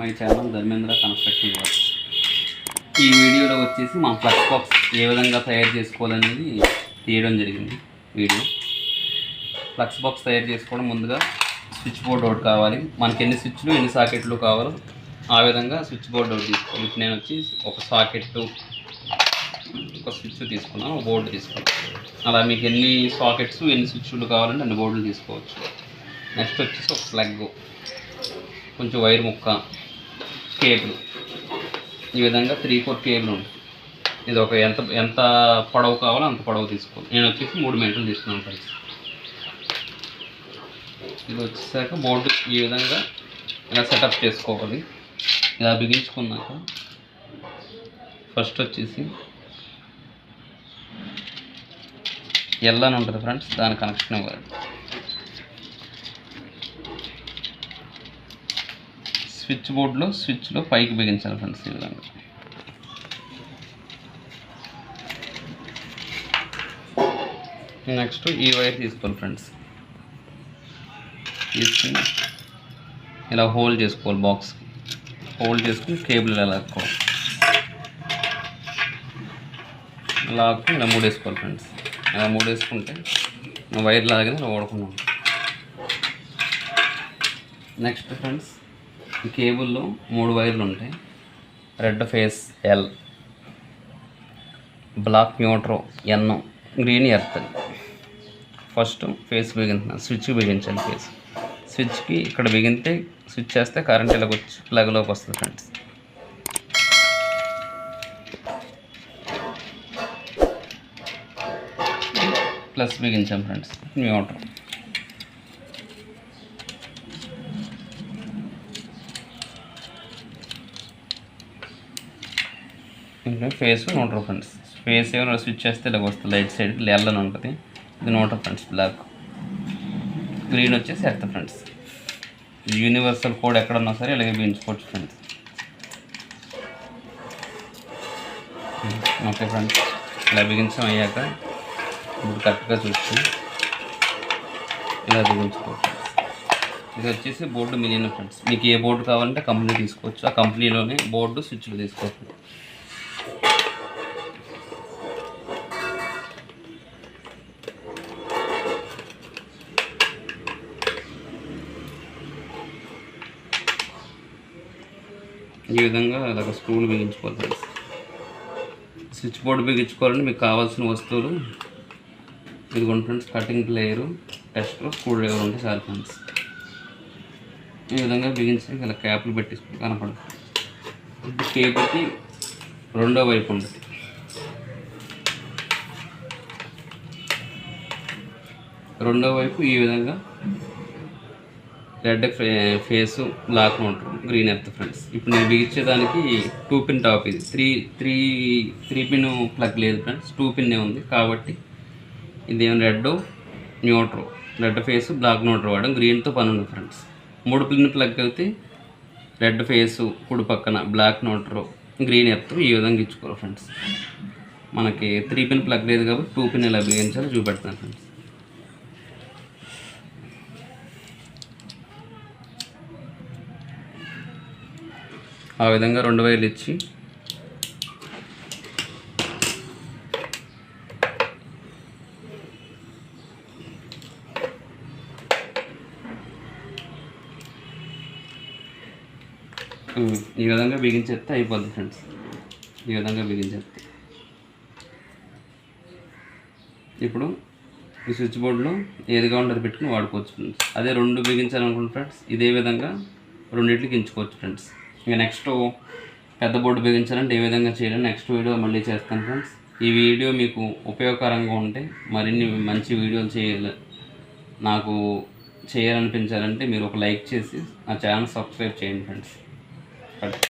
My channel Dharmendra construction works. ఈ వీడియోలో వచ్చేసి మా ఫ్లక్స్ బాక్స్ ఏ విధంగా తయారు చేసుకోవాలనేది తీయడం జరిగింది. వీడియో ఫ్లక్స్ బాక్స్ తయారు చేసుకోవడం ముందుగా స్విచ్ బోర్డ్ ఒకటి కావాలి. మనకి ఎన్ని స్విచ్లు ఎన్ని సాకెట్లు కావాలో ఆ విధంగా స్విచ్ బోర్డ్ ఒకటి తీసుకోవాలి. ఇప్పుడు నేను వచ్చి ఒక సాకెట్ ఒక స్విచ్ తీసుకున్నాను, ఒక బోర్డు తీసుకున్నాను. అలా మీకు ఎన్ని సాకెట్స్ ఎన్ని స్విచ్లు కావాలంటే అన్ని బోర్డులు తీసుకోవచ్చు. నెక్స్ట్ వచ్చేసి ఒక ప్లగ్, కొంచెం వైర్ ముక్క, కేబుల్, ఈ విధంగా 3-4 కేబుల్ ఉంటుంది. ఇది ఒక ఎంత పొడవు కావాలో అంత పొడవు తీసుకోవాలి. నేను వచ్చేసి 3 మీటర్లు తీసుకున్నాను ఫ్రెండ్స్. ఇది వచ్చేసాక బోర్డు ఈ విధంగా ఇలా సెటప్ చేసుకోవాలి. ఇలా బిగించుకున్నాక ఫస్ట్ వచ్చేసి ఎల్ అని ఉంటుంది ఫ్రెండ్స్, దాని కనెక్షన్ ఇవ్వాలి. స్విచ్ బోర్డులో స్విచ్లో పైకి బిగించాలి ఫ్రెండ్స్. ఈ విధంగా నెక్స్ట్ ఈ వైర్ తీసుకోవాలి ఫ్రెండ్స్. తీసుకుని ఇలా హోల్డ్ చేసుకోవాలి, బాక్స్ హోల్డ్ చేసుకుని కేబుల్ ఇలా లాక్కోవాలి. లాక్కుని ఇలా మూడేసుకోవాలి ఫ్రెండ్స్. ఇలా మూడేసుకుంటే వైర్ లాగానే ఇలా ఓడుకున్నాం. నెక్స్ట్ ఫ్రెండ్స్, ఈ కేబుల్లో 3 వైర్లు ఉంటాయి. Red phase L, black neutral N, green earth. First phase బిగించాలి, స్విచ్కి బిగించాలి. ఫేస్ స్విచ్కి ఇక్కడ బిగితే స్విచ్ చేస్తే కరెంట్ ఇలాగ వచ్చి ప్లగ్లోకి వస్తుంది ఫ్రెండ్స్. ప్లస్ బిగించాం ఫ్రెండ్స్, న్యూట్రో. ఇంకా ఫేస్ న్యూట్రో ఫ్రెండ్స్. ఫేస్ ఏమైనా స్విచ్ చేస్తే ఇలాగ వస్తుంది, లైట్ సైడ్ ఎల్ అని ఉంటుంది. ఇది న్యూట్రో ఫ్రెండ్స్. బ్లాక్, గ్రీన్ వచ్చేసి ఎర్త్ ఫ్రెండ్స్. యూనివర్సల్ కోడ్ ఎక్కడున్నా సరే ఇలాగే బిగించుకోవచ్చు ఫ్రెండ్స్. ఓకే ఫ్రెండ్స్, ఇలా బిగించడం అయ్యాక ఇప్పుడు కరెక్ట్గా చూసి ఇలా బిగించుకోవచ్చు. ఇది వచ్చేసి బోర్డు మిలియన్ ఫ్రెండ్స్. మీకు ఏ బోర్డు కావాలంటే కంపెనీ తీసుకోవచ్చు. ఆ కంపెనీలోనే బోర్డు స్విచ్లు తీసుకోవచ్చు. ఈ విధంగా అలాగ స్క్రూలు బిగించుకోవాలి ఫ్రెండ్స్. స్విచ్ బోర్డు బిగించుకోవాలంటే మీకు కావాల్సిన వస్తువులు ఇదిగోండి friends. Cutting player, tester, screw driver ఉంటే చాలు ఫ్రెండ్స్. ఈ విధంగా బిగించి ఇలా క్యాప్లు పెట్టేసుకుని కనపడదు. ఇప్పుడు కేబుల్కి రెండో వైపు ఉంటుంది. రెండో వైపు ఈ విధంగా red phase, black neutral, green earth friends. ఇప్పుడు నేను బిగించేదానికి 2 పిన్ టాప్. ఇది త్రీ పిన్ ప్లగ్ లేదు ఫ్రెండ్స్, 2 పిన్నే ఉంది. కాబట్టి ఇదేమో red neutral, red phase, black neutral వాడడం. గ్రీన్తో పని ఉంది ఫ్రెండ్స్. 3 పిన్ ప్లగ్ అయితే రెడ్ ఫేసు కుడి పక్కన, బ్లాక్ నోటరు, గ్రీన్ ఎర్త్ ఈ విధంగా ఇచ్చుకోరు ఫ్రెండ్స్. మనకి 3 పిన్ ప్లగ్ లేదు కాబట్టి 2 పిన్ ఎలా బిగించాలో చూపెడతాను ఫ్రెండ్స్. ఆ విధంగా 2 వైర్లు ఇచ్చి ఈ విధంగా బిగించేస్తే అయిపోద్ది ఫ్రెండ్స్. ఈ విధంగా బిగించేస్తే ఇప్పుడు ఈ స్విచ్ బోర్డులో ఏది కావాలంటే అది పెట్టుకుని వాడుకోవచ్చు ఫ్రెండ్స్. అదే 2 బిగించాలనుకుంటే ఫ్రెండ్స్ ఇదే విధంగా రెండింటికి ఎంచుకోవచ్చు ఫ్రెండ్స్. ఇక నెక్స్ట్ పెద్ద బోర్డు బిగించాలంటే ఏ విధంగా చేయాలని నెక్స్ట్ వీడియో మళ్ళీ చేస్తాను ఫ్రెండ్స్. ఈ వీడియో మీకు ఉపయోగకరంగా ఉంటే మరిన్ని మంచి వీడియోలు నాకు చేయాలనిపించాలంటే మీరు ఒక లైక్ చేసి నా ఛానల్ సబ్స్క్రైబ్ చేయండి ఫ్రెండ్స్.